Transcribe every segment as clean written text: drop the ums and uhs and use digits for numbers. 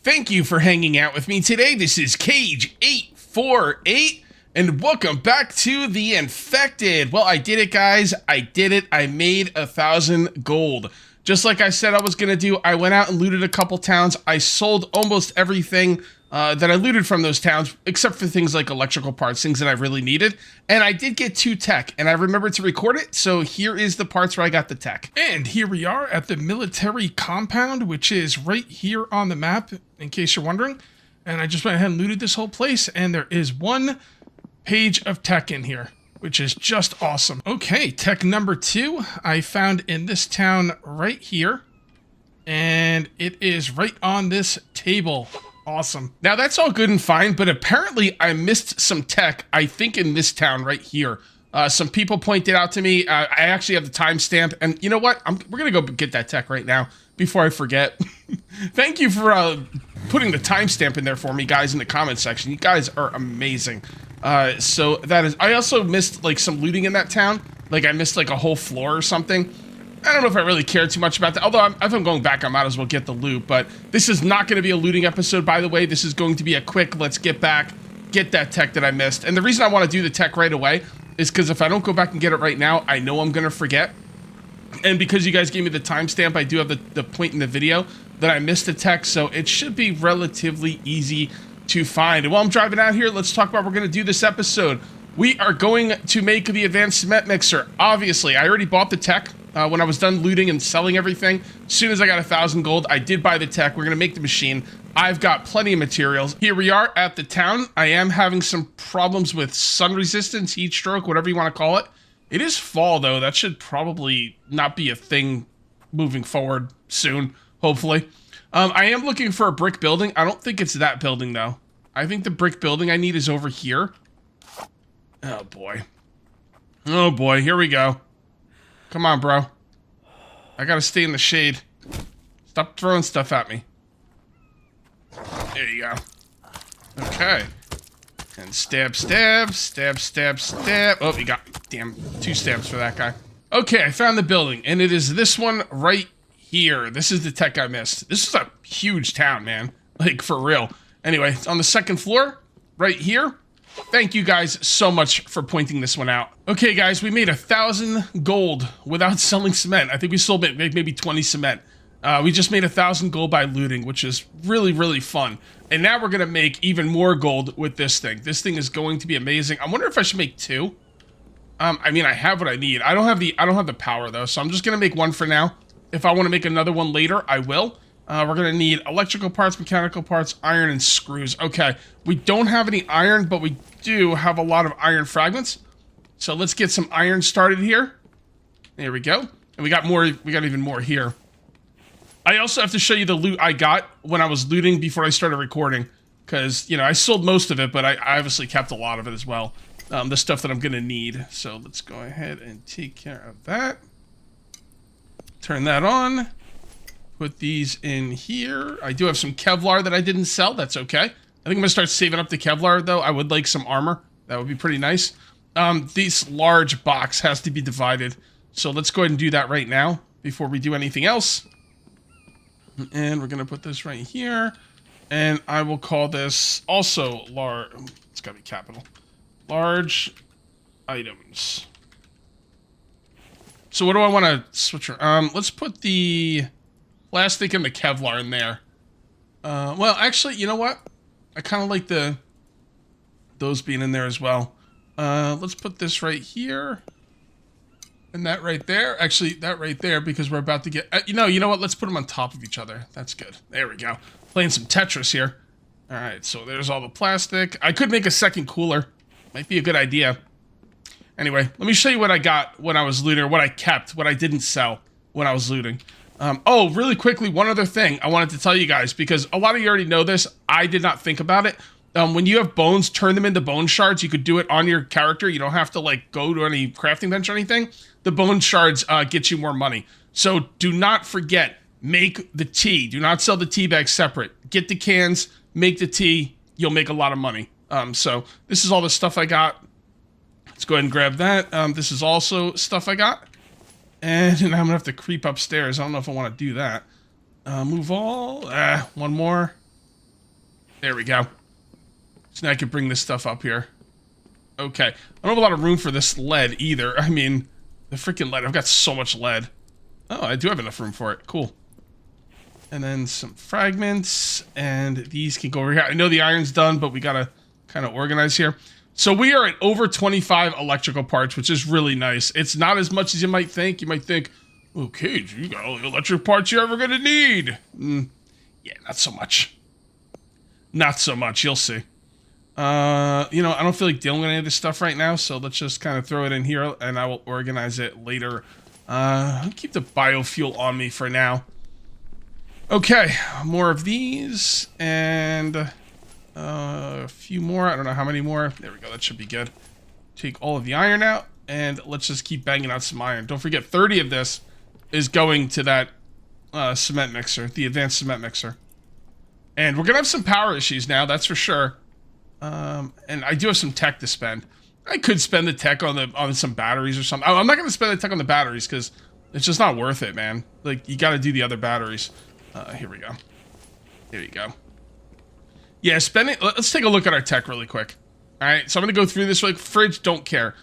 Thank you for hanging out with me today. This is Cage848, and welcome back to The Infected. Well, I did it, guys. I did it. I made 1,000 gold. Just like I said I was going to do, I went out and looted a couple towns. I sold almost everything that I looted from those towns, except for things like electrical parts, things that I really needed. And I did get 2 tech, and I remembered to record it, so here is the parts where I got the tech. And here we are at the military compound, which is right here on the map, in case you're wondering. And I just went ahead and looted this whole place, and there is 1 page of tech in here, which is just awesome. Okay, tech number 2 I found in this town right here, and it is right on this table. Awesome. Now that's all good and fine, but apparently I missed some tech, I think in this town right here. Some people pointed out to me, I actually have the timestamp, and you know what? We're gonna go get that tech right now before I forget. Thank you for putting the timestamp in there for me, guys, in the comment section. You guys are amazing. So that is, I also missed like some looting in that town. Like I missed like a whole floor or something. I don't know if I really care too much about that. Although if I'm going back, I might as well get the loot. But this is not going to be a looting episode, by the way. This is going to be a quick, let's get back, get that tech that I missed. And the reason I want to do the tech right away is because if I don't go back and get it right now, I know I'm going to forget. And because you guys gave me the timestamp, I do have the point in the video that I missed the tech. So it should be relatively easy to find. And while I'm driving out here, let's talk about what we're going to do this episode. We are going to make the advanced cement mixer. Obviously, I already bought the tech. When I was done looting and selling everything, as soon as I got 1,000 gold, I did buy the tech. We're gonna make the machine. I've got plenty of materials. Here we are at the town. I am having some problems with sun resistance, heat stroke, whatever you want to call it. It is fall though. That should probably not be a thing moving forward soon, hopefully. I am looking for a brick building. I don't think it's that building though. I think the brick building I need is over here. Oh boy. Oh boy, here we go. Come on, bro. I gotta stay in the shade. Stop throwing stuff at me. There you go. Okay. And stab, stab, stab, stab, stab. Oh, you got, damn, 2 stabs for that guy. Okay, I found the building, and it is this one right here. This is the tech I missed. This is a huge town, man. Like, for real. Anyway, it's on the 2nd floor, right here. Thank you guys so much for pointing this one out. Okay, guys, we made 1,000 gold without selling cement. I think we sold maybe 20 cement. We just made 1,000 gold by looting, which is really, really fun. And now we're gonna make even more gold with this thing. This thing is going to be amazing. I wonder if I should make 2. I mean, I have what I need. I don't have the power though, so I'm just gonna make 1 for now. If I want to make another one later, I will. We're going to need electrical parts, mechanical parts, iron, and screws. Okay, we don't have any iron, but we do have a lot of iron fragments. So let's get some iron started here. There we go. And we got more, we got even more here. I also have to show you the loot I got when I was looting before I started recording. Because, you know, I sold most of it, but I obviously kept a lot of it as well. The stuff that I'm going to need. So let's go ahead and take care of that. Turn that on. Put these in here. I do have some Kevlar that I didn't sell. That's okay. I think I'm gonna start saving up the Kevlar though. I would like some armor. That would be pretty nice. This large box has to be divided. So let's go ahead and do that right now before we do anything else. And we're gonna put this right here. And I will call this also large. It's gotta be capital. Large items. So what do I want to switch? Let's put the plastic and the Kevlar in there. Well, actually, you know what? I kind of like those being in there as well. Let's put this right here. And that right there. Actually, that right there, because we're about to get... you know what? Let's put them on top of each other. That's good. There we go. Playing some Tetris here. All right, so there's all the plastic. I could make a second cooler. Might be a good idea. Anyway, let me show you what I got when I was looting, or what I kept, what I didn't sell when I was looting. Oh, really quickly, one other thing I wanted to tell you guys, because a lot of you already know this. I did not think about it. When you have bones, turn them into bone shards. You could do it on your character. You don't have to, like, go to any crafting bench or anything. The bone shards get you more money. So do not forget, make the tea. Do not sell the tea bags separate. Get the cans, make the tea. You'll make a lot of money. So this is all the stuff I got. Let's go ahead and grab that. This is also stuff I got. And I'm going to have to creep upstairs. I don't know if I want to do that. Move all. One more. There we go. So now I can bring this stuff up here. Okay. I don't have a lot of room for this lead either. I mean, the freaking lead. I've got so much lead. Oh, I do have enough room for it. Cool. And then some fragments. And these can go over here. I know the iron's done, but we gotta kind of organize here. So we are at over 25 electrical parts, which is really nice. It's not as much as you might think. You might think, okay, you got all the electric parts you're ever gonna need. Yeah, not so much. Not so much. You'll see. You know, I don't feel like dealing with any of this stuff right now, so let's just kind of throw it in here, and I will organize it later. I'll keep the biofuel on me for now. Okay, more of these, and a few more. I don't know how many more. There we go. That should be good. Take all of the iron out, and let's just keep banging out some iron. Don't forget, 30 of this is going to that cement mixer, the advanced cement mixer. And we're going to have some power issues now, that's for sure. And I do have some tech to spend. I could spend the tech on some batteries or something. I'm not going to spend the tech on the batteries because it's just not worth it, man. Like, you got to do the other batteries. Here we go. Here you go. Yeah, let's take a look at our tech really quick. All right, so I'm going to go through this really. Fridge, don't care.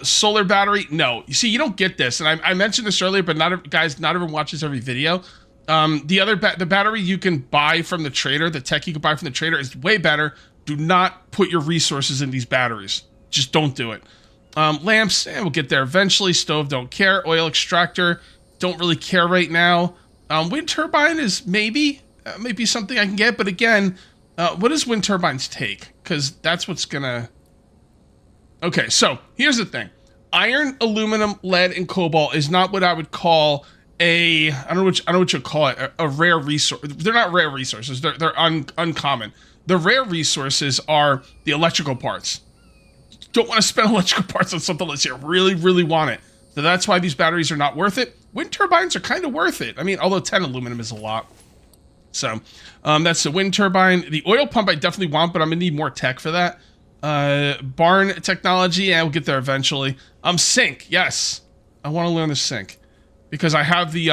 Solar battery, no. You see, you don't get this, and I mentioned this earlier, but not everyone watches every video. The battery you can buy from the trader, the tech you can buy from the trader is way better. Do not put your resources in these batteries. Just don't do it. Lamps, we'll get there eventually. Stove, don't care. Oil extractor, don't really care right now. Wind turbine is maybe something I can get, but again, what does wind turbines take? Because that's what's gonna... Okay, so here's the thing. Iron, aluminum, lead, and cobalt is not what I would call I don't know what you call it, a rare resource. They're not rare resources. They're uncommon. The rare resources are the electrical parts. You don't want to spend electrical parts on something unless you really, really want it. So that's why these batteries are not worth it. Wind turbines are kind of worth it. I mean, although 10 aluminum is a lot. So that's the wind turbine. The oil pump I definitely want, but I'm going to need more tech for that. Barn technology, yeah, we'll get there eventually. Sink, yes. I want to learn the sink. Because I have the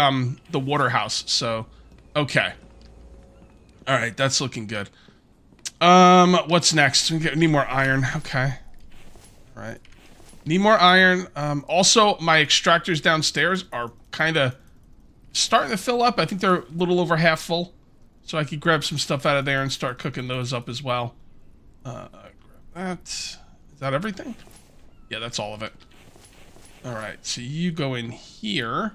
water house, so okay. All right, that's looking good. What's next? We need more iron. Okay. All right. Need more iron. Also, my extractors downstairs are kind of starting to fill up. I think they're a little over half full, so I could grab some stuff out of there and start cooking those up as well. Grab that. Is that everything? Yeah, that's all of it. All right, so you go in here.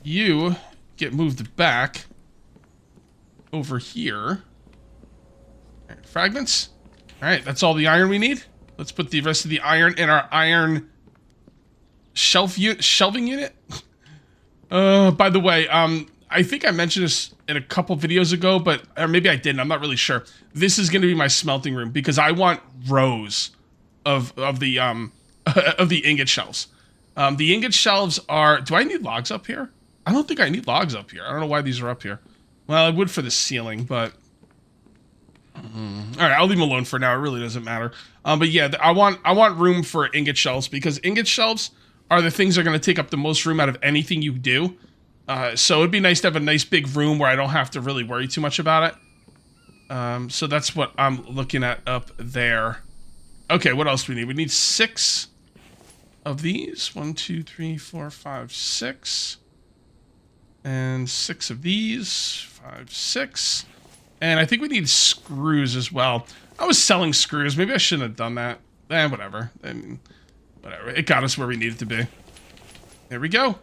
You get moved back over here. All right, fragments. All right, that's all the iron we need. Let's put the rest of the iron in our iron shelving unit. By the way, I think I mentioned this in a couple videos ago, or maybe I didn't. I'm not really sure. This is going to be my smelting room because I want rows of the of the ingot shelves. The ingot shelves are... Do I need logs up here? I don't think I need logs up here. I don't know why these are up here. Well, I would for the ceiling, but... All right, I'll leave them alone for now. It really doesn't matter. But yeah, I want room for ingot shelves because ingot shelves are the things that are going to take up the most room out of anything you do. So it'd be nice to have a nice big room where I don't have to really worry too much about it. So that's what I'm looking at up there. Okay, what else do we need? We need 6... of these. 1, 2, 3, 4, 5, 6. And 6 of these. 5, 6. And I think we need screws as well. I was selling screws. Maybe I shouldn't have done that. Whatever. I mean, whatever. It got us where we needed to be. There we go.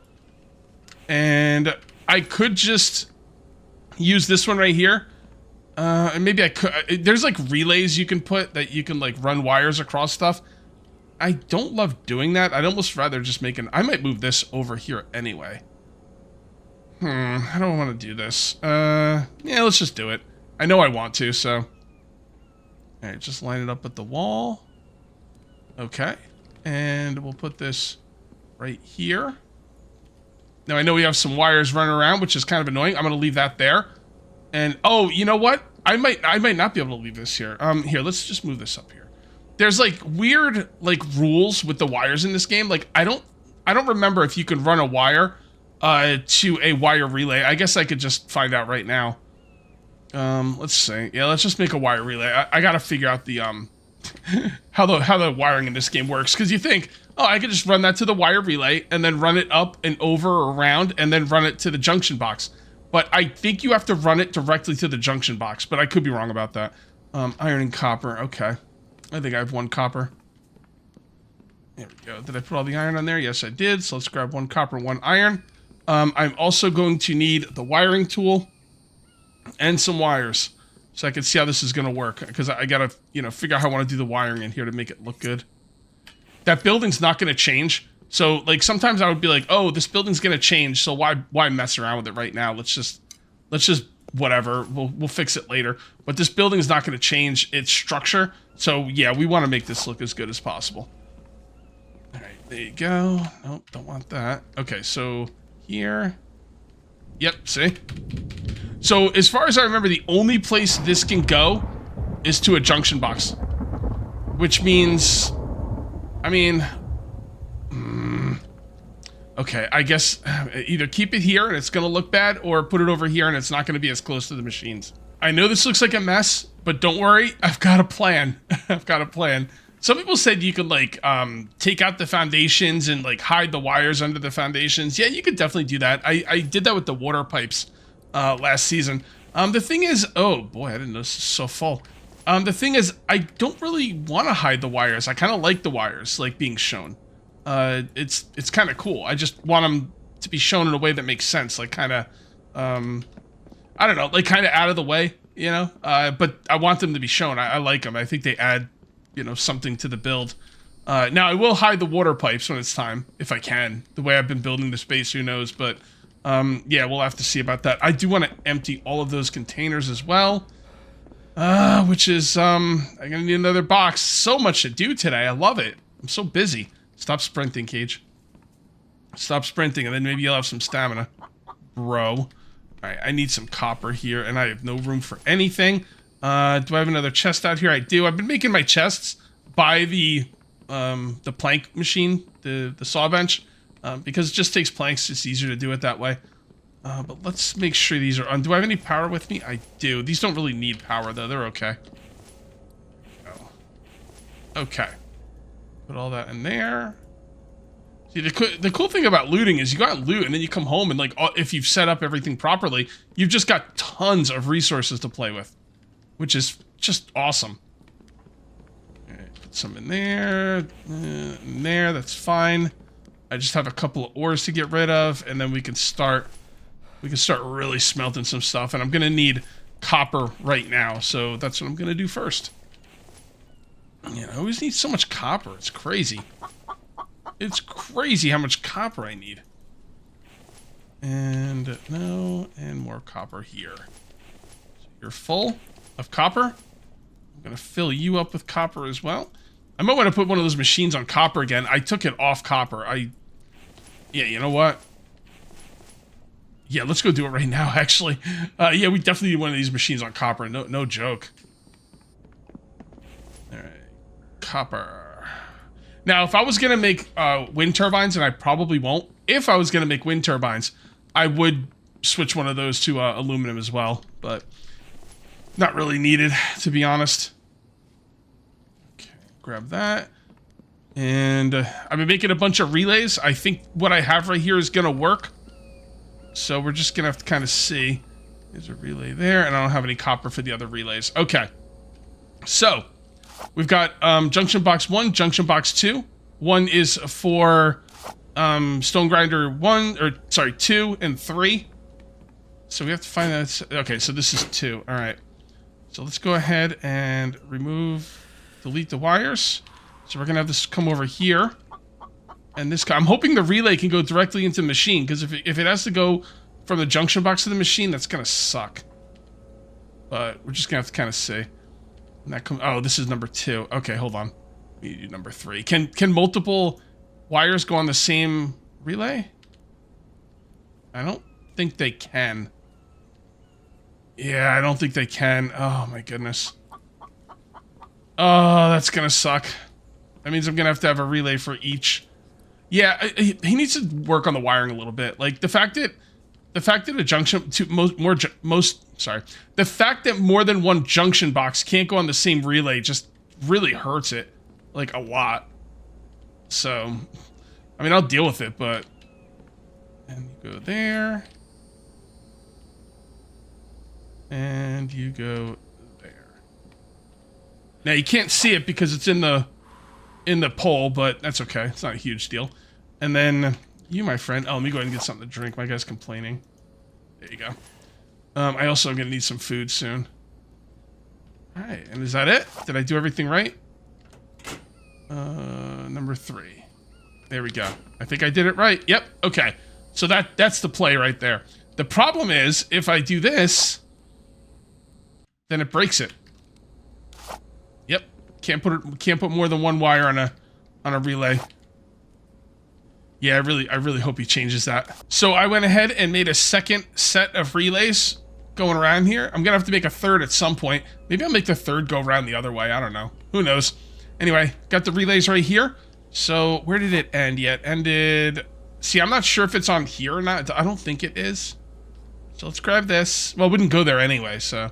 And I could just use this one right here. And maybe I could... There's like relays you can put that you can like run wires across stuff. I don't love doing that. I'd almost rather just make I might move this over here anyway. I don't want to do this. Yeah, let's just do it. I know I want to, so. All right, just line it up with the wall. Okay. And we'll put this right here. Now, I know we have some wires running around, which is kind of annoying. I'm going to leave that there. And, oh, you know what? I might not be able to leave this here. Here, let's just move this up here. There's like weird like rules with the wires in this game. Like I don't remember if you can run a wire to a wire relay. I guess I could just find out right now. Let's see. Yeah, let's just make a wire relay. I gotta figure out the, how the wiring in this game works. Because you think, oh, I could just run that to the wire relay and then run it up and over or around and then run it to the junction box. But I think you have to run it directly to the junction box. But I could be wrong about that. Iron and copper. Okay. I think I have 1 copper. There we go. Did I put all the iron on there? Yes, I did. So let's grab 1 copper, 1 iron. I'm also going to need the wiring tool and some wires so I can see how this is going to work, because I got to, you know, figure out how I want to do the wiring in here to make it look good. That building's not going to change. So, like, sometimes I would be like, oh, this building's going to change, so why mess around with it right now? Let's just whatever. We'll fix it later. But this building's not going to change its structure. So, yeah, we want to make this look as good as possible. All right, there you go. Nope, don't want that. Okay, so here. Yep, see? So, as far as I remember, the only place this can go is to a junction box. Which means, I mean, okay, I guess either keep it here and it's going to look bad, or put it over here and it's not going to be as close to the machines. I know this looks like a mess, but don't worry, I've got a plan. I've got a plan. Some people said you could, like, take out the foundations and, like, hide the wires under the foundations. Yeah, you could definitely do that. I did that with the water pipes last season. The thing is, oh boy, I didn't know this is so full. The thing is, I don't really want to hide the wires. I kind of like the wires, like, being shown. It's kind of cool. I just want them to be shown in a way that makes sense, like, kind of, I don't know, like, kind of out of the way, you know? But I want them to be shown. I like them. I think they add, you know, something to the build. Now, I will hide the water pipes when it's time, if I can. The way I've been building the space, who knows? But, yeah, we'll have to see about that. I do want to empty all of those containers as well. Which is, I'm gonna need another box. So much to do today. I love it. I'm so busy. Stop sprinting, Cage. Stop sprinting, and then maybe you'll have some stamina. Bro. Alright, I need some copper here, and I have no room for anything. Do I have another chest out here? I do. I've been making my chests by the plank machine, the saw bench, because it just takes planks. It's easier to do it that way. But let's make sure these are on. Do I have any power with me? I do. These don't really need power, though. They're okay. Oh. Okay. Put all that in there. See, the cool thing about looting is you go out and loot, and then you come home, and, like, if you've set up everything properly, you've just got tons of resources to play with, which is just awesome. Alright, put some in there. In there, that's fine. I just have a couple of ores to get rid of, and then we can start really smelting some stuff. And I'm gonna need copper right now, so that's what I'm gonna do first. You know, I always need so much copper. It's crazy. It's crazy how much copper I need. And no, and more copper here. So you're full of copper. I'm gonna fill you up with copper as well. I might want to put one of those machines on copper again. I took it off copper. Yeah, you know what? Yeah, let's go do it right now, actually. Yeah, we definitely need one of these machines on copper. No joke. Alright. Copper. Now, if I was going to make wind turbines, and I probably won't, if I was going to make wind turbines, I would switch one of those to aluminum as well. But not really needed, to be honest. Okay, grab that. And I've been making a bunch of relays. I think what I have right here is going to work. So we're just going to have to kind of see. There's a relay there, and I don't have any copper for the other relays. Okay. So, we've got junction box 1, junction box 2. 1 is for stone grinder 2 and 3. So we have to find that. Okay, so this is 2. All right. So let's go ahead and delete the wires. So we're going to have this come over here. And this guy, I'm hoping the relay can go directly into the machine, because if it has to go from the junction box to the machine, that's going to suck. But we're just going to have to kind of see. And that oh, this is number 2. Okay, hold on. We need to do number 3. Can multiple wires go on the same relay? I don't think they can. Yeah, I don't think they can. Oh, my goodness. Oh, that's going to suck. That means I'm going to have a relay for each. Yeah, he needs to work on the wiring a little bit. Like, the fact that the fact that a junction the fact that more than one junction box can't go on the same relay just really hurts it, like, a lot. So, I mean, I'll deal with it, but, and you go there, and you go there. Now you can't see it because it's in the pole, but that's okay. It's not a huge deal. And then you, my friend. Oh, let me go ahead and get something to drink. My guy's complaining. There you go. I also am gonna need some food soon. All right, and is that it? Did I do everything right? Number 3. There we go. I think I did it right. Yep. Okay. So that's the play right there. The problem is if I do this, then it breaks it. Yep. Can't put more than one wire on a relay. Yeah, I really hope he changes that. So I went ahead and made a second set of relays going around here. I'm gonna have to make a third at some point. Maybe I'll make the third go around the other way. I don't know. Who knows? Anyway, got the relays right here. So where did it end yet? Ended. See, I'm not sure if it's on here or not. I don't think it is. So let's grab this. Well, it wouldn't go there anyway, so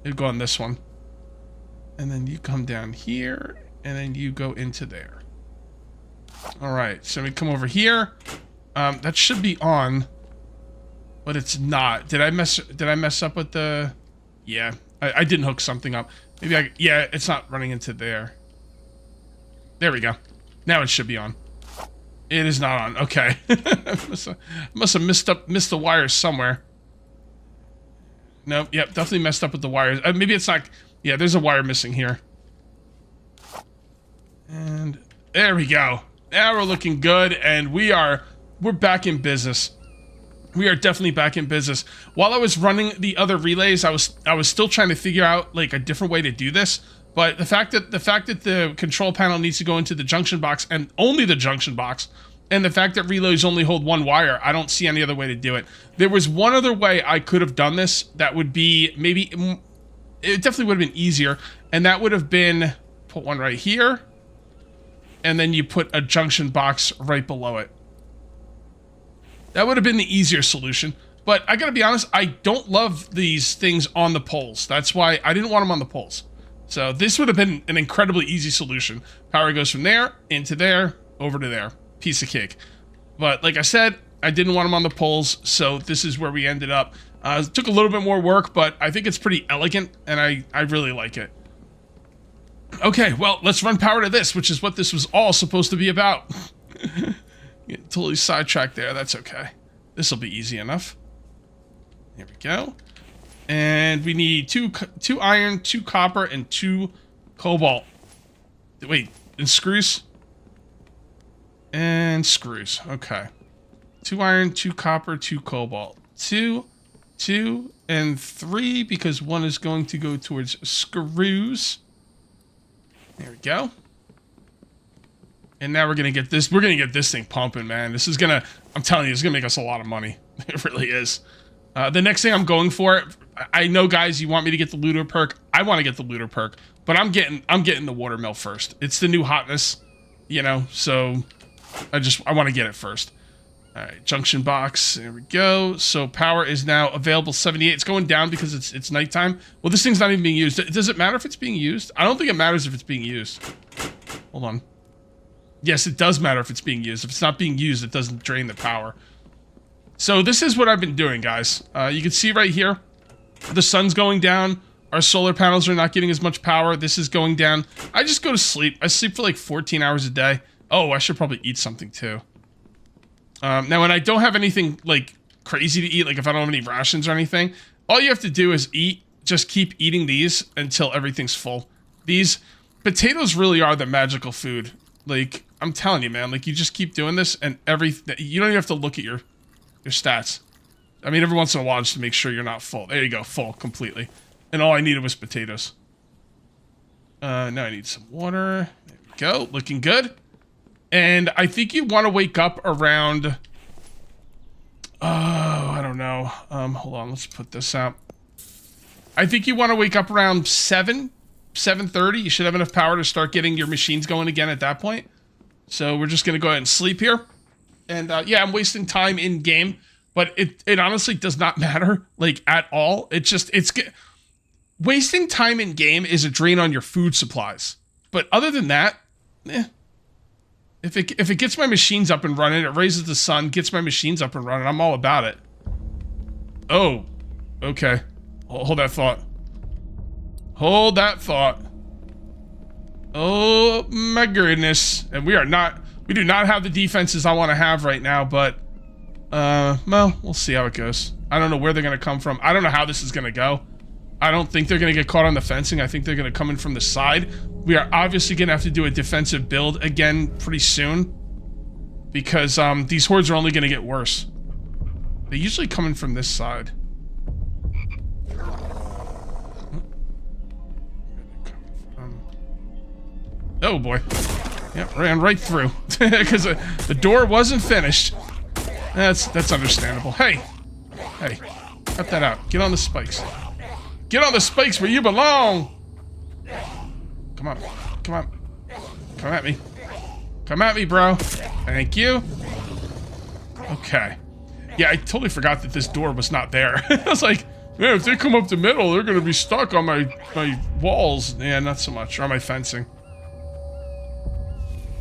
it'd go on this one. And then you come down here, and then you go into there. All right, so we come over here. That should be on, but it's not. Did I mess up with the? Yeah, I didn't hook something up. Maybe yeah, it's not running into there. There we go. Now it should be on. It is not on. Okay. must have missed the wires somewhere. Nope. Yep. Definitely messed up with the wires. Maybe it's not. Yeah. There's a wire missing here. And there we go. Now we're looking good, and we're back in business. We are definitely back in business. While I was running the other relays, I was still trying to figure out like a different way to do this. But the fact that the control panel needs to go into the junction box and only the junction box, and the fact that relays only hold one wire, I don't see any other way to do it. There was one other way I could have done this that would be maybe, it definitely would have been easier, and that would have been put one right here, and then you put a junction box right below it. That would have been the easier solution. But I gotta be honest, I don't love these things on the poles. That's why I didn't want them on the poles. So this would have been an incredibly easy solution. Power goes from there, into there, over to there. Piece of cake. But like I said, I didn't want them on the poles, so this is where we ended up. It took a little bit more work, but I think it's pretty elegant, and I really like it. Okay, well, let's run power to this, which is what this was all supposed to be about. Get totally sidetracked there. That's okay. This will be easy enough. Here we go. And we need two iron, 2 copper, and 2 cobalt. Wait, and screws? And screws. Okay. 2 iron, 2 copper, 2 cobalt. 2, 2, and 3, because 1 is going to go towards screws. There we go. And now we're gonna get this thing pumping, man. This is gonna, I'm telling you, it's gonna make us a lot of money. It really is. The next thing I'm going for, I know, guys, you want me to get the looter perk. I want to get the looter perk, but I'm getting the watermill first. It's the new hotness, you know, so I want to get it first. All right, junction box, there we go. So power is now available 78. It's going down because it's nighttime. Well, this thing's not even being used. Does it matter if it's being used? I don't think it matters if it's being used. Hold on. Yes, it does matter if it's being used. If it's not being used, it doesn't drain the power. So this is what I've been doing, guys. You can see right here, the sun's going down. Our solar panels are not getting as much power. This is going down. I just go to sleep. I sleep for like 14 hours a day. Oh, I should probably eat something too. Now, when I don't have anything like crazy to eat, like if I don't have any rations or anything, all you have to do is eat. Just keep eating these until everything's full. These potatoes really are the magical food. Like, I'm telling you, man, like you just keep doing this and you don't even have to look at your stats. I mean, every once in a while, just to make sure you're not full. There you go, full completely. And all I needed was potatoes. Now I need some water. There we go, looking good. And I think you want to wake up around, I don't know. Hold on, let's put this out. I think you want to wake up around 7:30. You should have enough power to start getting your machines going again at that point. So we're just going to go ahead and sleep here. And yeah, I'm wasting time in game But it honestly does not matter, like, at all. Wasting time in game is a drain on your food supplies. But other than that, if it gets my machines up and running, it raises the sun, gets my machines up and running, I'm all about it. Oh, okay. Hold that thought. Hold that thought. Oh my goodness. And we do not have the defenses I want to have right now, but well, we'll see how it goes. I don't know where they're going to come from. I don't know how this is going to go. I don't think they're going to get caught on the fencing. I think they're going to come in from the side. We are obviously going to have to do a defensive build again pretty soon, because these hordes are only going to get worse. They usually come in from this side. Oh boy. Yep, ran right through. Because the door wasn't finished. That's understandable. Hey, cut that out. Get on the spikes. Get on the spikes where you belong. Come on. Come on. Come at me. Come at me, bro. Thank you. Okay. Yeah, I totally forgot that this door was not there. I was like, man, if they come up the middle, they're going to be stuck on my walls. Yeah, not so much. Or on my fencing.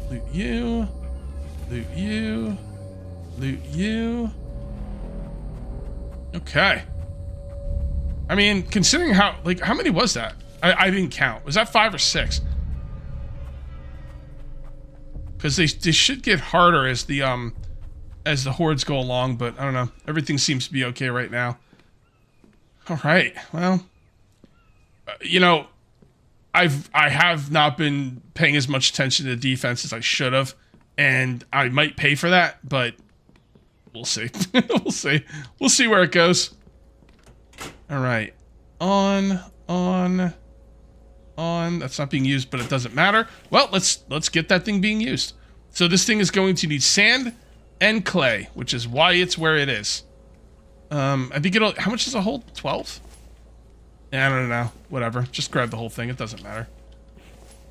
Loot you. Loot you. Loot you. Okay. I mean, considering how many was that? I didn't count. Was that 5 or 6? Because they should get harder as the hordes go along, but I don't know. Everything seems to be okay right now. All right. Well, you know, I have not been paying as much attention to defense as I should have, and I might pay for that, but we'll see. We'll see. We'll see where it goes. All right. On. That's not being used, but it doesn't matter. Well, let's get that thing being used. So this thing is going to need sand and clay, which is why it's where it is. I think it'll... How much does it hold? 12? I don't know. Whatever. Just grab the whole thing. It doesn't matter.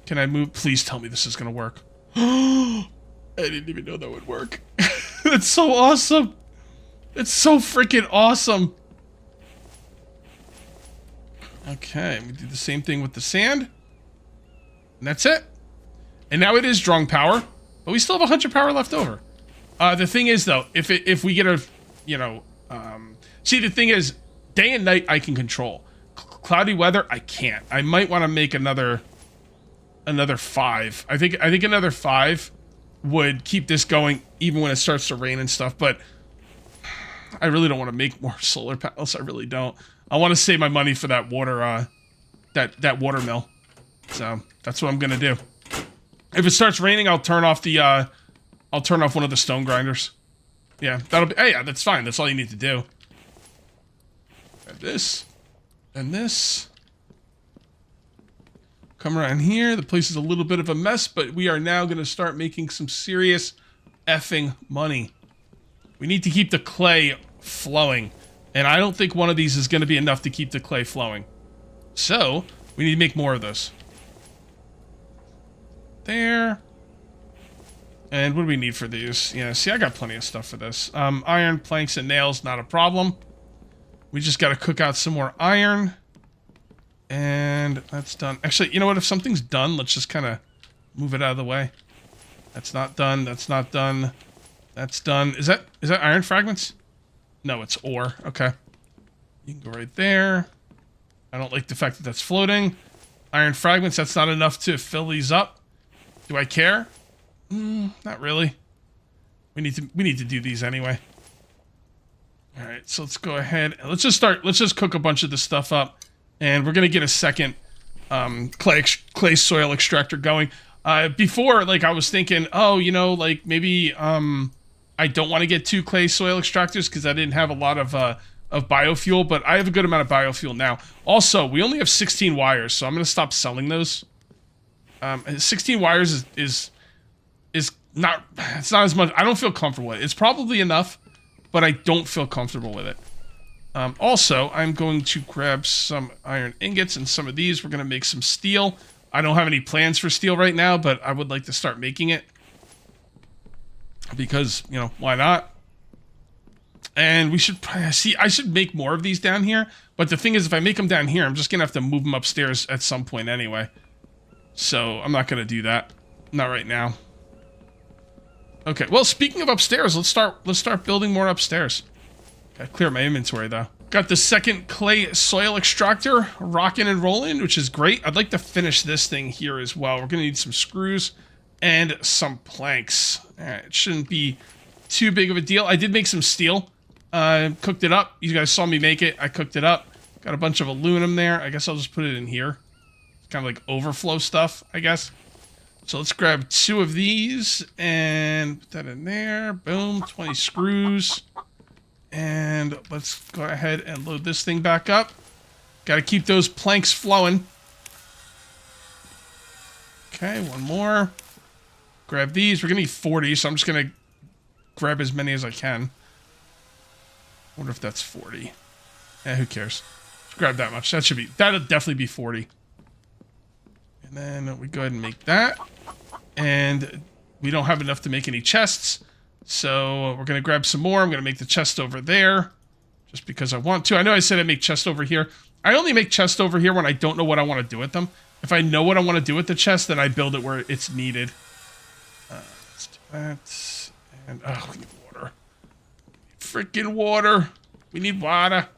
Can I move? Please tell me this is going to work. I didn't even know that would work. It's so awesome. It's so freaking awesome. Okay, we do the same thing with the sand. And that's it. And now it is drawing power, but we still have 100 power left over. The thing is, though, if we get a, see, the thing is, day and night I can control. Cloudy weather, I can't. I might want to make another 5. I think another 5 would keep this going even when it starts to rain and stuff, but I really don't want to make more solar panels. I really don't. I want to save my money for that water, that water mill. So that's what I'm gonna do. If it starts raining, I'll turn off one of the stone grinders. Yeah, that'll be. Hey, yeah, that's fine. That's all you need to do. And this, and this. Come around here. The place is a little bit of a mess, but we are now gonna start making some serious effing money. We need to keep the clay flowing. And I don't think one of these is going to be enough to keep the clay flowing. So, we need to make more of those. There. And what do we need for these? Yeah, see, I got plenty of stuff for this. Iron, planks, and nails, not a problem. We just got to cook out some more iron. And that's done. Actually, you know what? If something's done, let's just kind of move it out of the way. That's not done. That's not done. That's done. Is that iron fragments? No, it's ore. Okay. You can go right there. I don't like the fact that that's floating. Iron fragments, that's not enough to fill these up. Do I care? Not really. We need to do these anyway. All right, so let's go ahead and let's just cook a bunch of this stuff up, and we're gonna get a second clay soil extractor going. Before, like, I was thinking, oh, like maybe I don't want to get 2 clay soil extractors because I didn't have a lot of biofuel, but I have a good amount of biofuel now. Also, we only have 16 wires, so I'm going to stop selling those. 16 wires is not, it's not as much. I don't feel comfortable with it. It's probably enough, but I don't feel comfortable with it. Also, I'm going to grab some iron ingots and some of these. We're going to make some steel. I don't have any plans for steel right now, but I would like to start making it. Because, why not? And we should see, I should make more of these down here. But the thing is, if I make them down here, I'm just going to have to move them upstairs at some point anyway. So I'm not going to do that. Not right now. Okay, well, speaking of upstairs, let's start building more upstairs. Gotta clear my inventory, though. Got the second clay soil extractor rocking and rolling, which is great. I'd like to finish this thing here as well. We're going to need some screws and some planks. All right, it shouldn't be too big of a deal. I did make some steel. Cooked it up. You guys saw me make it. I cooked it up. Got a bunch of aluminum there. I guess I'll just put it in here. Kind of like overflow stuff, I guess. So let's grab 2 of these and put that in there. Boom, 20 screws. And let's go ahead and load this thing back up. Got to keep those planks flowing. Okay, 1 more. Grab these. We're going to need 40, so I'm just going to grab as many as I can. Wonder if that's 40. Eh, who cares? Just grab that much. That'll definitely be 40. And then we go ahead and make that. And we don't have enough to make any chests. So we're going to grab some more. I'm going to make the chest over there. Just because I want to. I know I said I'd make chest over here. I only make chest over here when I don't know what I want to do with them. If I know what I want to do with the chest, then I build it where it's needed. Let's do that. And, oh, we need water. Freaking water. We need water.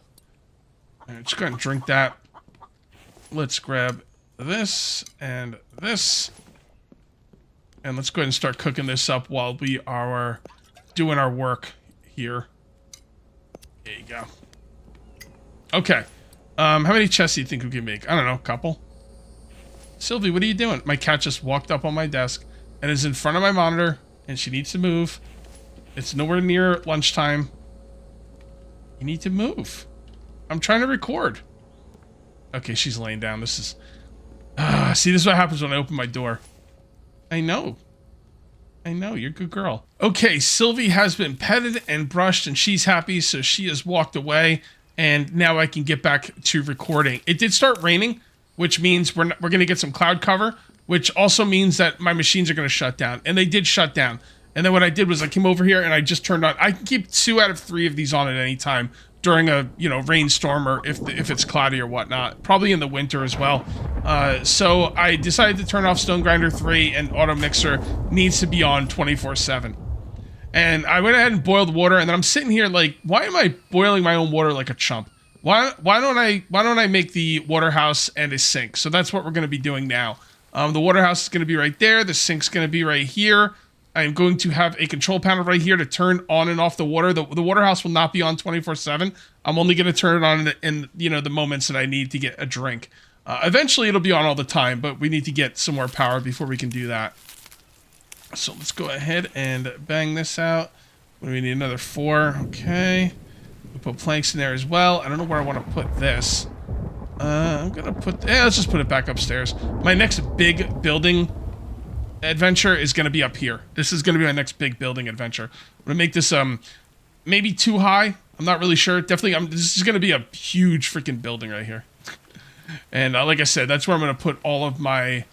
All right, just go ahead and drink that. Let's grab this and this. And let's go ahead and start cooking this up while we are doing our work here. There you go. Okay. How many chests do you think we can make? I don't know, a couple. Sylvie, what are you doing? My cat just walked up on my desk and is in front of my monitor, and she needs to move. It's nowhere near lunchtime. You need to move. I'm trying to record. Okay, she's laying down. This is... see, this is what happens when I open my door. I know. You're a good girl. Okay, Sylvie has been petted and brushed, and she's happy, so she has walked away, and now I can get back to recording. It did start raining, which means we're going to get some cloud cover, which also means that my machines are going to shut down, and they did shut down. And then what I did was I came over here and I just turned on... I can keep 2 out of 3 of these on at any time during a, rainstorm or if it's cloudy or whatnot. Probably in the winter as well. So I decided to turn off Stone Grinder 3, and Auto Mixer needs to be on 24/7. And I went ahead and boiled water, and then I'm sitting here like, why am I boiling my own water like a chump? Why don't I make the water house and a sink? So that's what we're going to be doing now. The water house is going to be right there. The sink's going to be right here. I'm going to have a control panel right here to turn on and off the water. The water house will not be on 24/7. I'm only going to turn it on in the moments that I need to get a drink. Eventually, it'll be on all the time, but we need to get some more power before we can do that. So let's go ahead and bang this out. We need another 4. Okay. We'll put planks in there as well. I don't know where I want to put this. I'm going to put... let's just put it back upstairs. My next big building adventure is going to be up here. This is going to be my next big building adventure. I'm going to make this maybe too high. I'm not really sure. Definitely, this is going to be a huge freaking building right here. And like I said, that's where I'm going to put all of my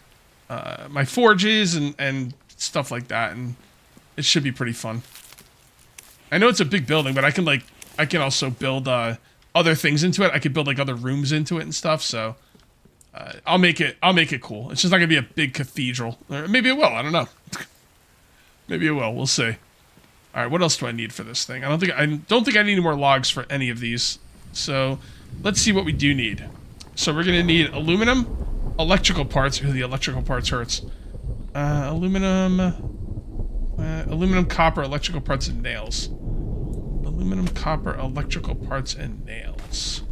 my forges and stuff like that, and it should be pretty fun. I know it's a big building, but I can also build other things into it. I could build like other rooms into it and stuff. So I'll make it cool. It's just not gonna be a big cathedral, or maybe it will. I don't know. Maybe it will. We'll see. All right, what else do I need for this thing? I don't think I need any more logs for any of these. So let's see what we do need. So we're gonna need aluminum, electrical parts. Ooh, the electrical parts hurts. Aluminum, copper, electrical parts, and nails. Aluminum, copper, electrical parts, and nails.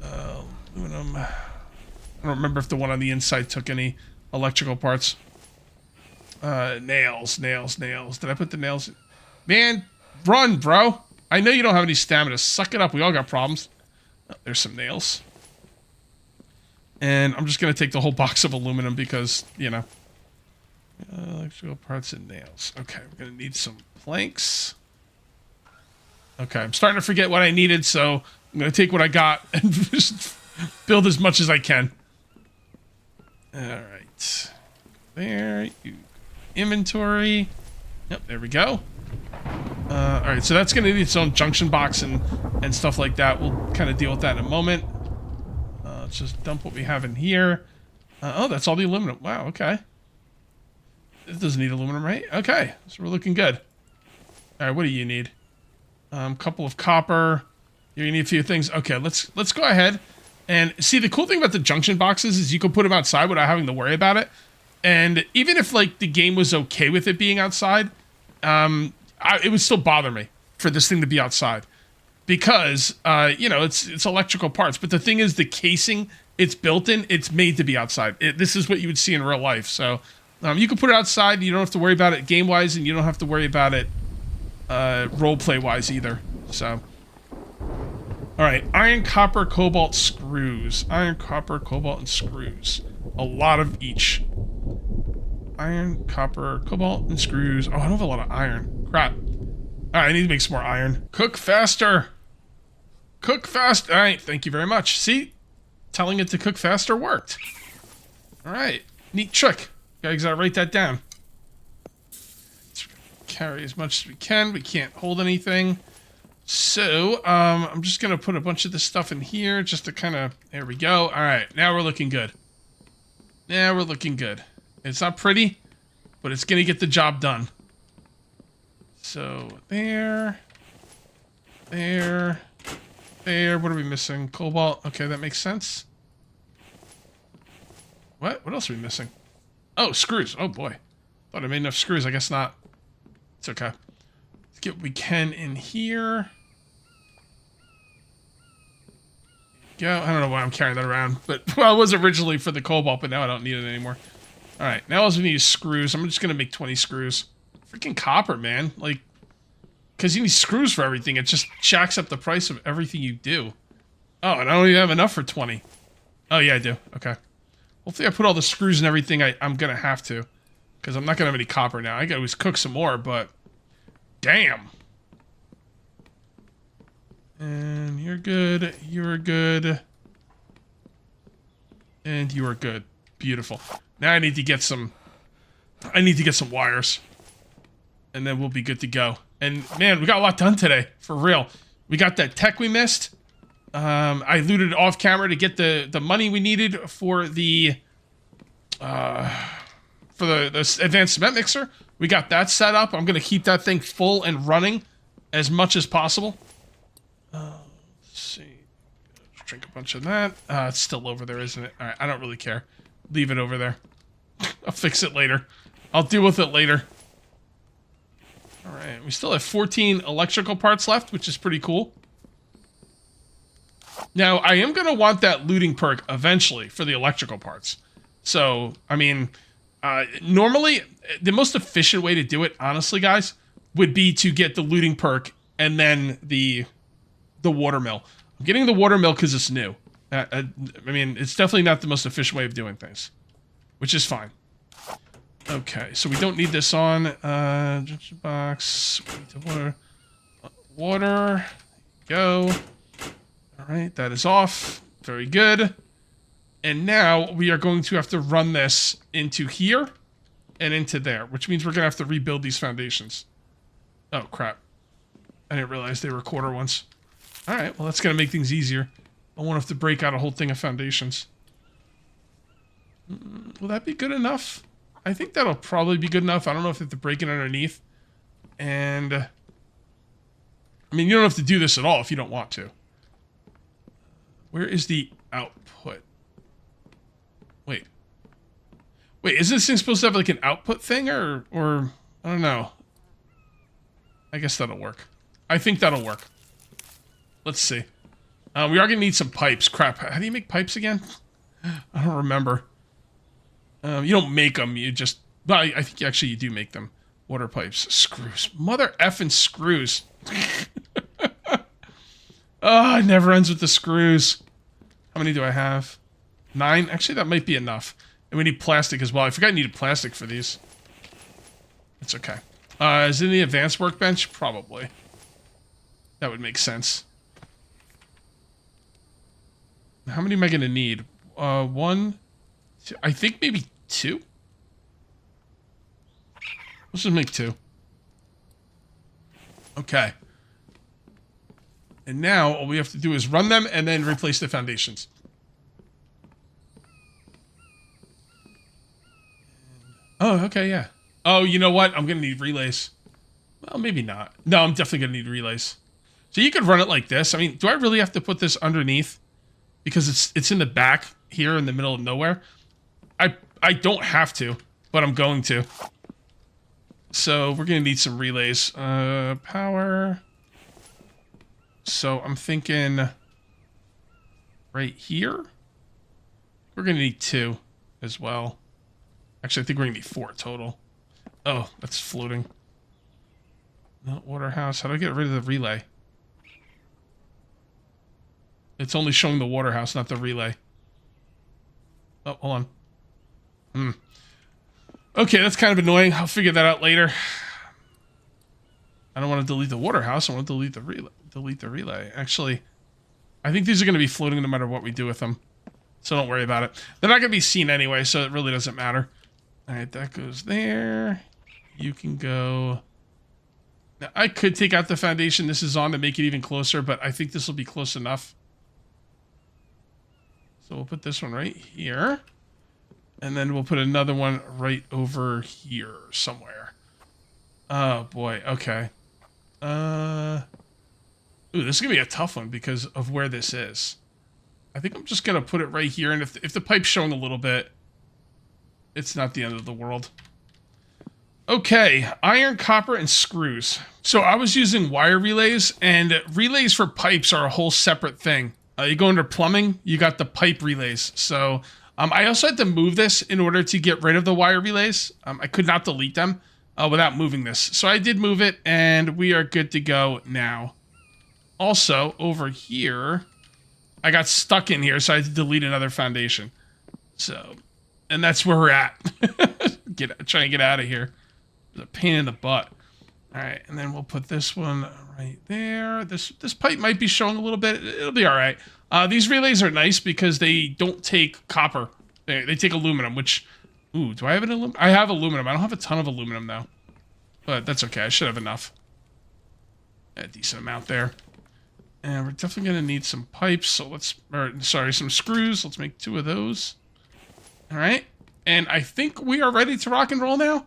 Aluminum. I don't remember if the one on the inside took any electrical parts. Nails. Did I put the nails in? Man, run, bro. I know you don't have any stamina. Suck it up. We all got problems. Oh, there's some nails. And I'm just going to take the whole box of aluminum because, electrical parts and nails. Okay, we're going to need some planks. Okay, I'm starting to forget what I needed, so I'm going to take what I got and just build as much as I can. Alright. There. Inventory. Yep, there we go. All right, so that's going to need its own junction box and stuff like that. We'll kind of deal with that in a moment. Let's just dump what we have in here. Oh, that's all the aluminum. Wow, okay. It doesn't need aluminum, right? Okay, so we're looking good. All right, what do you need? Couple of copper. You need a few things. Okay, let's go ahead and see. The cool thing about the junction boxes is you can put them outside without having to worry about it. And even if like the game was okay with it being outside, it would still bother me for this thing to be outside because you know it's electrical parts. But the thing is, the casing it's built in, it's made to be outside. This is what you would see in real life. So you can put it outside. You don't have to worry about it game wise, and you don't have to worry about it role play wise either. So. All right, iron, copper, cobalt, screws. Iron, copper, cobalt, and screws. A lot of each. Iron, copper, cobalt, and screws. Oh, I don't have a lot of iron. Crap. All right, I need to make some more iron. Cook faster. Cook fast. All right, thank you very much. See? Telling it to cook faster worked. All right, neat trick. Guys, gotta write that down. Let's carry as much as we can. We can't hold anything. So, I'm just going to put a bunch of this stuff in here just to kind of... There we go. All right, now we're looking good. Now we're looking good. It's not pretty, but it's going to get the job done. So, there. There. There. What are we missing? Cobalt. Okay, that makes sense. What? What else are we missing? Oh, screws. Oh, boy. Thought I made enough screws. I guess not. It's okay. Let's get what we can in here. Go. I don't know why I'm carrying that around, but well, it was originally for the cobalt, but now I don't need it anymore. All right, now all we need is screws. I'm just gonna make 20 screws. Freaking copper, man! Like, because you need screws for everything. It just jacks up the price of everything you do. Oh, and I don't even have enough for 20. Oh yeah, I do. Okay. Hopefully, I put all the screws and everything I'm gonna have to, because I'm not gonna have any copper now. I gotta always cook some more, but damn. And you're good, you're good, and you are good. Beautiful. Now I need to get some wires, and then we'll be good to go. And man, we got a lot done today, for real. We got that tech we missed. I looted off camera to get the money we needed for the advanced cement mixer. We got that set up. I'm gonna keep that thing full and running as much as possible. Let's see. Let's drink a bunch of that. It's still over there, isn't it? All right, I don't really care. Leave it over there. I'll fix it later. I'll deal with it later. All right, we still have 14 electrical parts left, which is pretty cool. Now, I am going to want that looting perk eventually for the electrical parts. So, I mean, normally, the most efficient way to do it, honestly, guys, would be to get the looting perk and then the watermill. I'm getting the watermill because it's new. I mean, it's definitely not the most efficient way of doing things, which is fine. Okay, so we don't need this on. Junction box. Water. Go. All right, that is off. Very good. And now we are going to have to run this into here and into there, which means we're going to have to rebuild these foundations. Oh, crap. I didn't realize they were quarter ones. All right, well, that's going to make things easier. I won't have to break out a whole thing of foundations. Will that be good enough? I think that'll probably be good enough. I don't know if I have to break it underneath. And, I mean, you don't have to do this at all if you don't want to. Where is the output? Wait. Wait, is this thing supposed to have like an output thing or I don't know. I guess that'll work. I think that'll work. Let's see. We are gonna need some pipes. Crap, how do you make pipes again? I don't remember. You don't make them, you just... Well, I think actually you do make them. Water pipes. Screws. Mother effing screws. Oh, it never ends with the screws. How many do I have? 9? Actually, that might be enough. And we need plastic as well. I forgot I needed plastic for these. It's okay. Is it in the advanced workbench? Probably. That would make sense. How many am I going to need? 1, 2, I think maybe 2? Let's just make 2. Okay. And now all we have to do is run them and then replace the foundations. Oh, okay, yeah. Oh, you know what? I'm going to need relays. Well, maybe not. No, I'm definitely going to need relays. So you could run it like this. I mean, do I really have to put this underneath? Because it's in the back here in the middle of nowhere. I don't have to, but I'm going to. So we're going to need some relays. Power. So I'm thinking right here. We're going to need 2 as well. Actually, I think we're going to need 4 total. Oh, that's floating. No, water house. How do I get rid of the relay? It's only showing the water house, not the relay. Oh, hold on. Okay, that's kind of annoying. I'll figure that out later. I don't want to delete the water house. I want to delete the relay. Delete the relay. Actually, I think these are going to be floating no matter what we do with them. So don't worry about it. They're not going to be seen anyway, so it really doesn't matter. All right, that goes there. You can go... Now, I could take out the foundation this is on to make it even closer, but I think this will be close enough. So we'll put this one right here. And then we'll put another one right over here somewhere. Oh, boy. Okay. Ooh, this is going to be a tough one because of where this is. I think I'm just going to put it right here. And if the pipe's showing a little bit, it's not the end of the world. Okay, iron, copper, and screws. So I was using wire relays, and relays for pipes are a whole separate thing. You go under plumbing, you got the pipe relays. So I also had to move this in order to get rid of the wire relays. I could not delete them without moving this. So I did move it, and we are good to go now. Also, over here, I got stuck in here, so I had to delete another foundation. So, and that's where we're at. Trying to get out of here. It's a pain in the butt. All right, and then we'll put this one right there. This pipe might be showing a little bit. It'll be all right. These relays are nice because they don't take copper. They take aluminum, which... Ooh, do I have an aluminum? I have aluminum. I don't have a ton of aluminum, though. But that's okay. I should have enough. A decent amount there. And we're definitely going to need some pipes. So let's... sorry, some screws. Let's make 2 of those. All right. And I think we are ready to rock and roll now.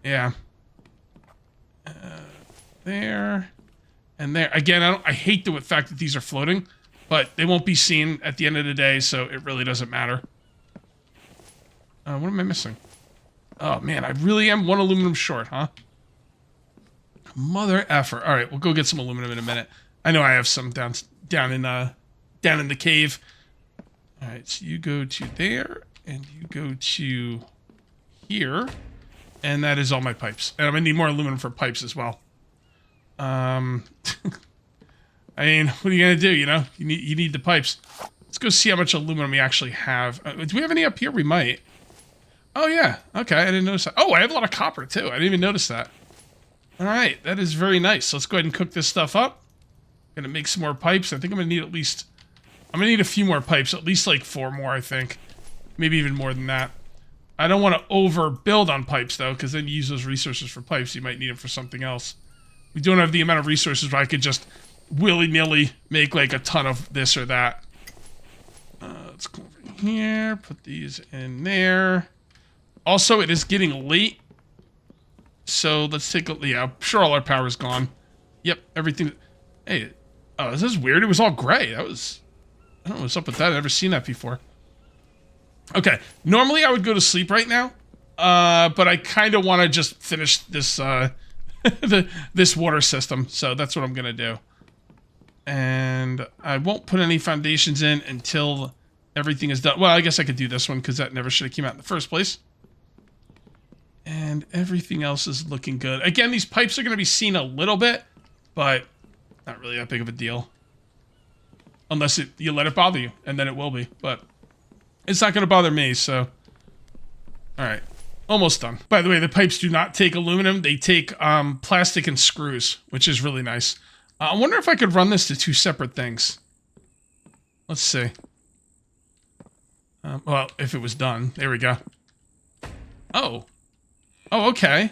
Yeah. There. And there. Again, I hate the fact that these are floating. But they won't be seen at the end of the day, so it really doesn't matter. What am I missing? Oh, man, I really am 1 aluminum short, huh? Mother effer. All right, we'll go get some aluminum in a minute. I know I have some down in the cave. All right, so you go to there, and you go to here, and that is all my pipes. And I'm gonna need more aluminum for pipes as well. I mean, what are you gonna do? You know, you need the pipes. Let's go see how much aluminum we actually have. Do we have any up here? We might. Oh yeah. Okay, I didn't notice that. Oh, I have a lot of copper too. I didn't even notice that. All right, that is very nice. Let's go ahead and cook this stuff up. Gonna make some more pipes. I think I'm gonna need a few more pipes. At least like 4 more, I think. Maybe even more than that. I don't want to overbuild on pipes though, because then you use those resources for pipes. You might need them for something else. We don't have the amount of resources where I could just willy-nilly make like a ton of this or that. Let's go over here. Put these in there. Also, it is getting late. So let's take a... Yeah, I'm sure all our power is gone. Yep, everything... Hey, oh, this is weird. It was all gray. That was... I don't know what's up with that. I've never seen that before. Okay, normally I would go to sleep right now. But I kind of want to just finish this... this water system. So that's what I'm going to do. And I won't put any foundations in until everything is done. Well, I guess I could do this one because that never should have came out in the first place. And everything else is looking good. Again, these pipes are going to be seen a little bit, but not really that big of a deal. Unless you let it bother you, and then it will be. But it's not going to bother me, so... Alright, almost done. By the way, the pipes do not take aluminum. They take plastic and screws, which is really nice. I wonder if I could run this to 2 separate things. Let's see. Well, if it was done. There we go. Oh. Oh, okay.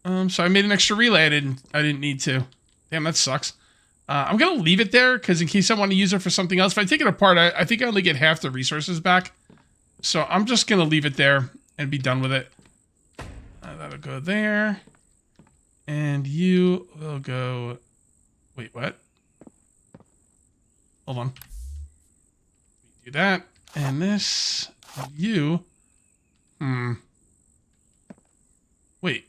So I made an extra relay. I didn't need to. Damn, that sucks. I'm gonna leave it there because in case I want to use it for something else. If I take it apart, I think I only get half the resources back. So I'm just gonna leave it there and be done with it. That'll go there, and you will go. Wait, what? Hold on. Do that, and this. You. Wait.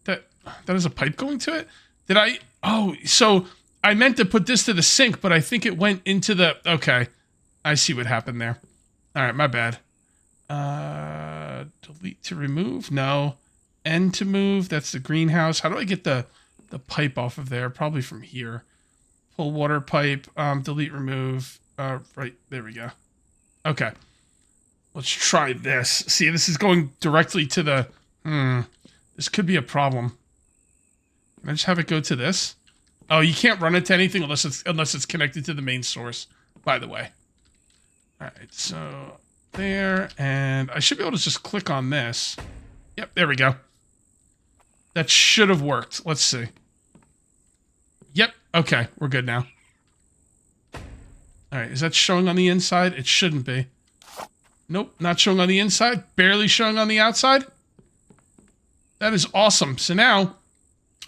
That is a pipe going to it? Did I? Oh, so I meant to put this to the sink, but I think it went into the... Okay. I see what happened there. All right, my bad. Delete to remove? No. End to move? That's the greenhouse. How do I get the pipe off of there? Probably from here. Pull water pipe. Delete, remove. Right, there we go. Okay. Let's try this. See, this is going directly to the... This could be a problem. Can I just have it go to this? Oh, you can't run it to anything unless it's connected to the main source, by the way. All right, so there, and I should be able to just click on this. Yep, there we go. That should have worked. Let's see. Yep, okay, we're good now. All right, is that showing on the inside? It shouldn't be. Nope, not showing on the inside. Barely showing on the outside. That is awesome. So now,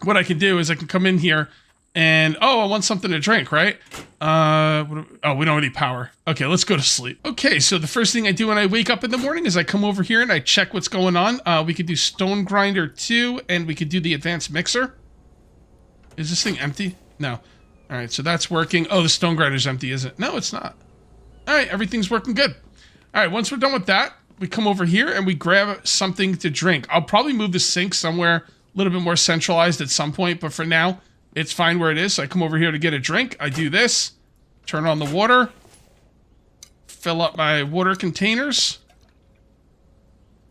what I can do is I can come in here and, oh, I want something to drink, right? Oh, we don't have any power. Okay, let's go to sleep. Okay, so the first thing I do when I wake up in the morning is I come over here and I check what's going on. We could do Stone Grinder 2, and we could do the Advanced Mixer. Is this thing empty? No. All right, so that's working. Oh, the Stone Grinder's empty, is it? No, it's not. All right, everything's working good. All right, once we're done with that, we come over here and we grab something to drink. I'll probably move the sink somewhere a little bit more centralized at some point, but for now, it's fine where it is. So I come over here to get a drink. I do this, turn on the water, fill up my water containers,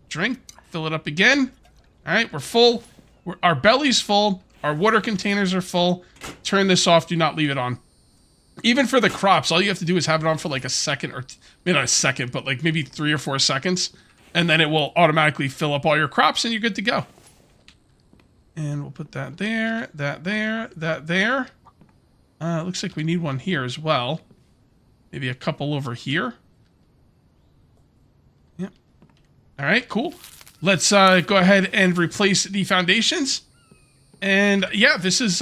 drink, fill it up again. All right, we're full. Our belly's full. Our water containers are full. Turn this off. Do not leave it on. Even for the crops, all you have to do is have it on for like a second, or maybe not a second, but like maybe 3 or 4 seconds. And then it will automatically fill up all your crops and you're good to go. And we'll put that there, that there, that there. Looks like we need one here as well. Maybe a couple over here. Yep. All right, cool. Let's go ahead and replace the foundations. And yeah, this is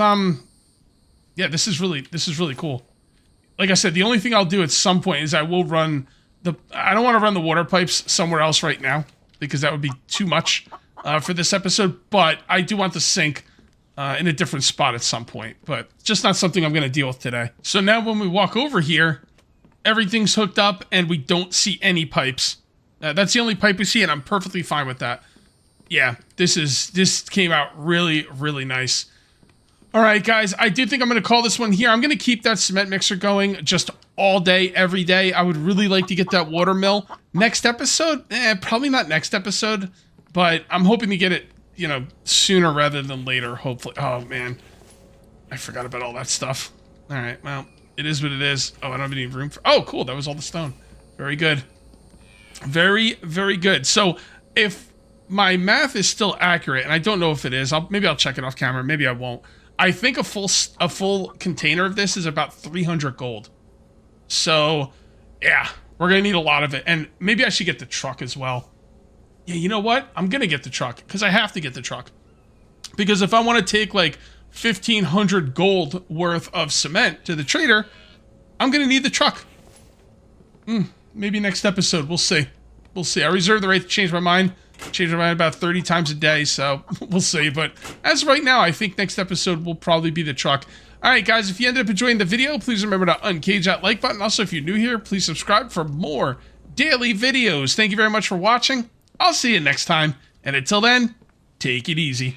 really cool. Like I said, the only thing I'll do at some point is I will run I don't want to run the water pipes somewhere else right now because that would be too much for this episode, but I do want the sink in a different spot at some point, but just not something I'm going to deal with today. So now when we walk over here, everything's hooked up and we don't see any pipes. That's the only pipe we see, and I'm perfectly fine with that. Yeah, this came out really, really nice. All right, guys, I do think I'm going to call this one here. I'm going to keep that cement mixer going just all day, every day. I would really like to get that water mill. Next episode? Probably not next episode, but I'm hoping to get it, you know, sooner rather than later, hopefully. Oh, man. I forgot about all that stuff. All right, well, it is what it is. Oh, I don't have any room for... Oh, cool, that was all the stone. Very good. Very, very good. So, if my math is still accurate, and I don't know if it is, maybe I'll check it off camera, maybe I won't. I think a full container of this is about 300 gold. So, yeah, we're going to need a lot of it. And maybe I should get the truck as well. Yeah, you know what? I'm going to get the truck because I have to get the truck. Because if I want to take like 1,500 gold worth of cement to the trader, I'm going to need the truck. Maybe next episode. We'll see. We'll see. I reserve the right to change my mind. Change my mind about 30 times a day, so we'll see. But as of right now, I think next episode will probably be the truck. All right, guys, if you ended up enjoying the video, please remember to uncage that like button. Also, if you're new here, please subscribe for more daily videos. Thank you very much for watching. I'll see you next time. And until then, take it easy.